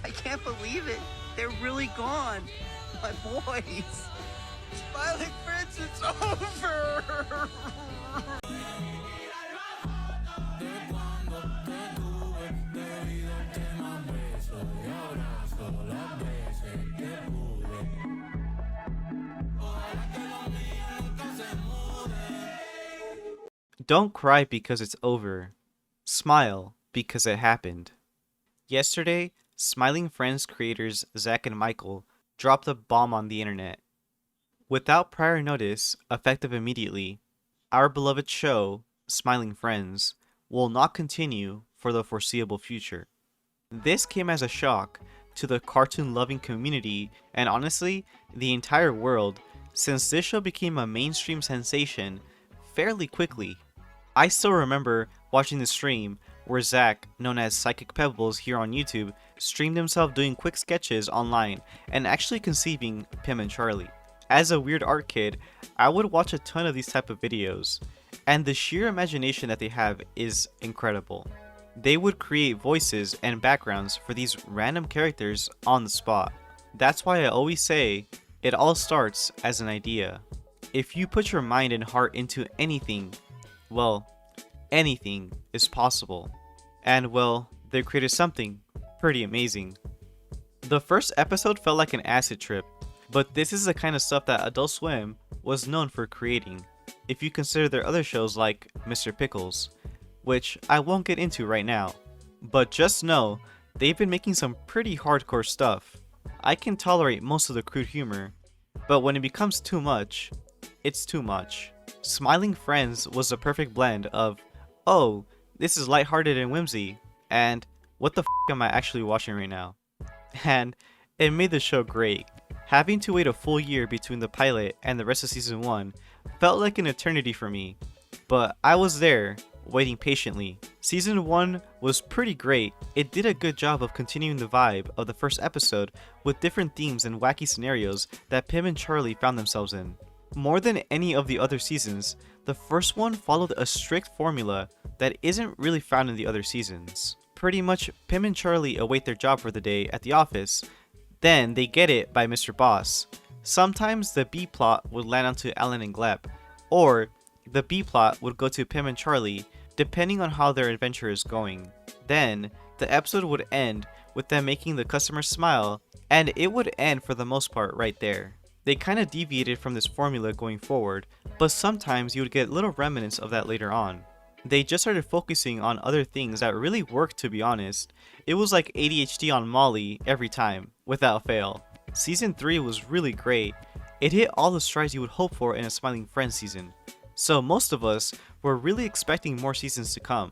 I can't believe it. They're really gone. My boys. Smiling Friends is over. Don't cry because it's over. Smile because it happened. Yesterday, Smiling Friends creators Zach and Michael dropped a bomb on the internet. Without prior notice, effective immediately, our beloved show, Smiling Friends, will not continue for the foreseeable future. This came as a shock to the cartoon-loving community and honestly, the entire world, since this show became a mainstream sensation fairly quickly. I still remember watching the stream where Zach, known as Psychic Pebbles here on YouTube, streamed himself doing quick sketches online and actually conceiving Pim and Charlie. As a weird art kid, I would watch a ton of these type of videos, and the sheer imagination that they have is incredible. They would create voices and backgrounds for these random characters on the spot. That's why I always say, it all starts as an idea. If you put your mind and heart into anything, well, anything is possible. And well, they created something pretty amazing. The first episode felt like an acid trip, but this is the kind of stuff that Adult Swim was known for creating, if you consider their other shows like Mr. Pickles, which I won't get into right now. But just know, they've been making some pretty hardcore stuff. I can tolerate most of the crude humor, but when it becomes too much, it's too much. Smiling Friends was the perfect blend of, oh, this is lighthearted and whimsy, and what the f am I actually watching right now? And it made the show great. Having to wait a full year between the pilot and the rest of season 1 felt like an eternity for me, but I was there, waiting patiently. Season 1 was pretty great. It did a good job of continuing the vibe of the first episode with different themes and wacky scenarios that Pim and Charlie found themselves in. More than any of the other seasons, the first one followed a strict formula that isn't really found in the other seasons. Pretty much, Pim and Charlie await their job for the day at the office, then they get it by Mr. Boss. Sometimes the B plot would land onto Alan and Gleb, or the B plot would go to Pim and Charlie, depending on how their adventure is going. Then, the episode would end with them making the customer smile, and it would end for the most part right there. They kinda deviated from this formula going forward, but sometimes you would get little remnants of that later on. They just started focusing on other things that really worked, to be honest. It was like ADHD on Molly every time, without fail. Season 3 was really great. It hit all the strides you would hope for in a Smiling Friends season. So most of us were really expecting more seasons to come.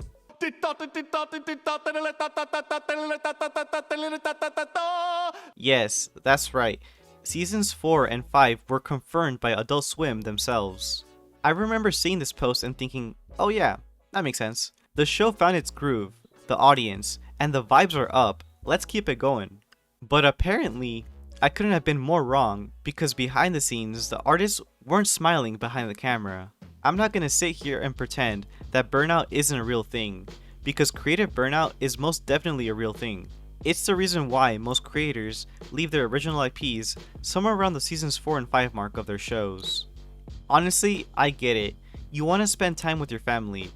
Yes, that's right. Seasons 4 and 5 were confirmed by Adult Swim themselves. I remember seeing this post and thinking, oh yeah, that makes sense. The show found its groove, the audience, and the vibes are up, let's keep it going. But apparently, I couldn't have been more wrong, because behind the scenes, the artists weren't smiling behind the camera. I'm not gonna sit here and pretend that burnout isn't a real thing, because creative burnout is most definitely a real thing. It's the reason why most creators leave their original IPs somewhere around the seasons 4 and 5 mark of their shows. Honestly, I get it. You want to spend time with your family.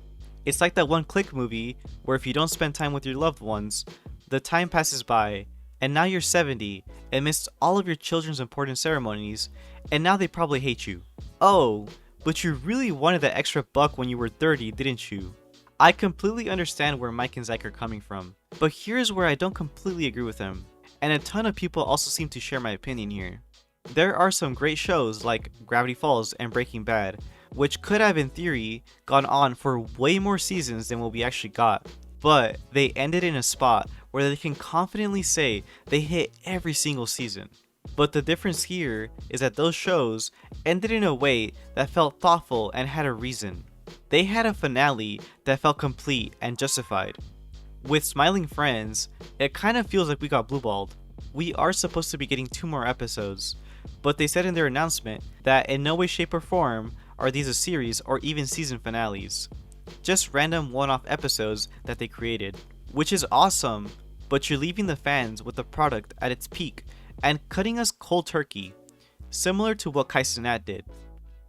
It's like that one Click movie where if you don't spend time with your loved ones, the time passes by, and now you're 70 and missed all of your children's important ceremonies, and now they probably hate you. Oh, but you really wanted that extra buck when you were 30, didn't you? I completely understand where Mike and Zach are coming from, but here's where I don't completely agree with them, and a ton of people also seem to share my opinion here. There are some great shows like Gravity Falls and Breaking Bad, which could have in theory gone on for way more seasons than what we actually got, but they ended in a spot where they can confidently say they hit every single season. But the difference here is that those shows ended in a way that felt thoughtful and had a reason. They had a finale that felt complete and justified. With Smiling Friends, it kind of feels like we got blueballed. We are supposed to be getting 2 more episodes, but they said in their announcement that in no way, shape, or form are these a series or even season finales. Just random one-off episodes that they created. Which is awesome, but you're leaving the fans with the product at its peak and cutting us cold turkey, similar to what Cenat did.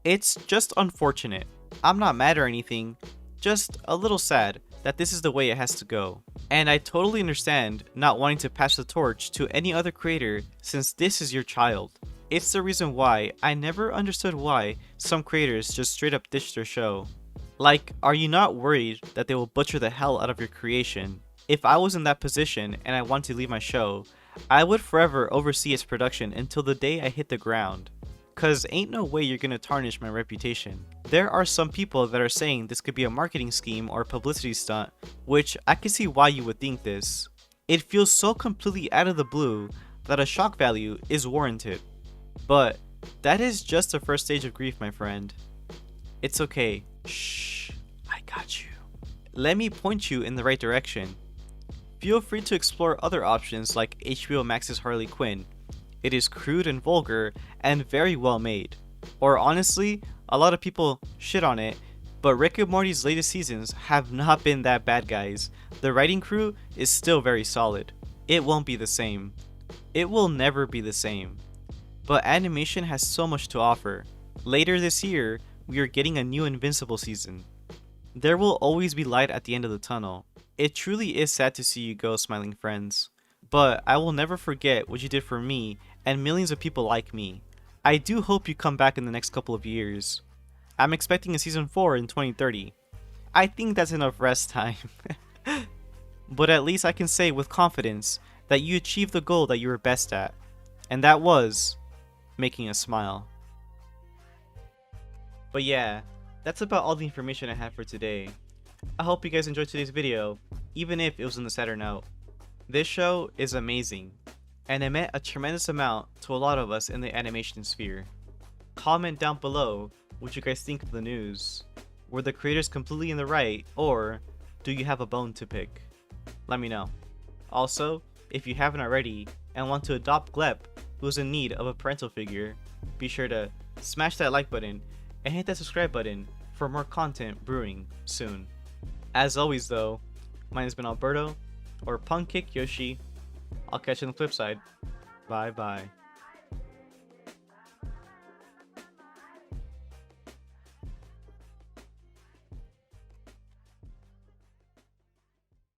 It's just unfortunate. I'm not mad or anything, just a little sad that this is the way it has to go. And I totally understand not wanting to pass the torch to any other creator since this is your child. It's the reason why I never understood why some creators just straight up ditch their show. Like, are you not worried that they will butcher the hell out of your creation? If I was in that position and I wanted to leave my show, I would forever oversee its production until the day I hit the ground. Cause ain't no way you're gonna tarnish my reputation. There are some people that are saying this could be a marketing scheme or a publicity stunt, which I can see why you would think this. It feels so completely out of the blue that a shock value is warranted. But that is just the first stage of grief, my friend. It's okay. Shh, I got you. Let me point you in the right direction. Feel free to explore other options like HBO Max's Harley Quinn. It is crude and vulgar and very well made. Or honestly, a lot of people shit on it, but Rick and Morty's latest seasons have not been that bad, guys. The writing crew is still very solid. It won't be the same. It will never be the same. But animation has so much to offer. Later this year, we are getting a new Invincible season. There will always be light at the end of the tunnel. It truly is sad to see you go, smiling friends. But I will never forget what you did for me and millions of people like me. I do hope you come back in the next couple of years. I'm expecting a season 4 in 2030. I think that's enough rest time. But at least I can say with confidence that you achieved the goal that you were best at. And that was making us smile. But yeah, that's about all the information I have for today. I hope you guys enjoyed today's video, even if it was on the sadder note. This show is amazing, and it meant a tremendous amount to a lot of us in the animation sphere. Comment down below what you guys think of the news. Were the creators completely in the right, or do you have a bone to pick? Let me know. Also, if you haven't already and want to adopt Glep, who is in need of a parental figure, be sure to smash that like button and hit that subscribe button for more content brewing soon. As always though, mine has been Alberto, or Punk Kick Yoshi. I'll catch you on the flip side. Bye bye.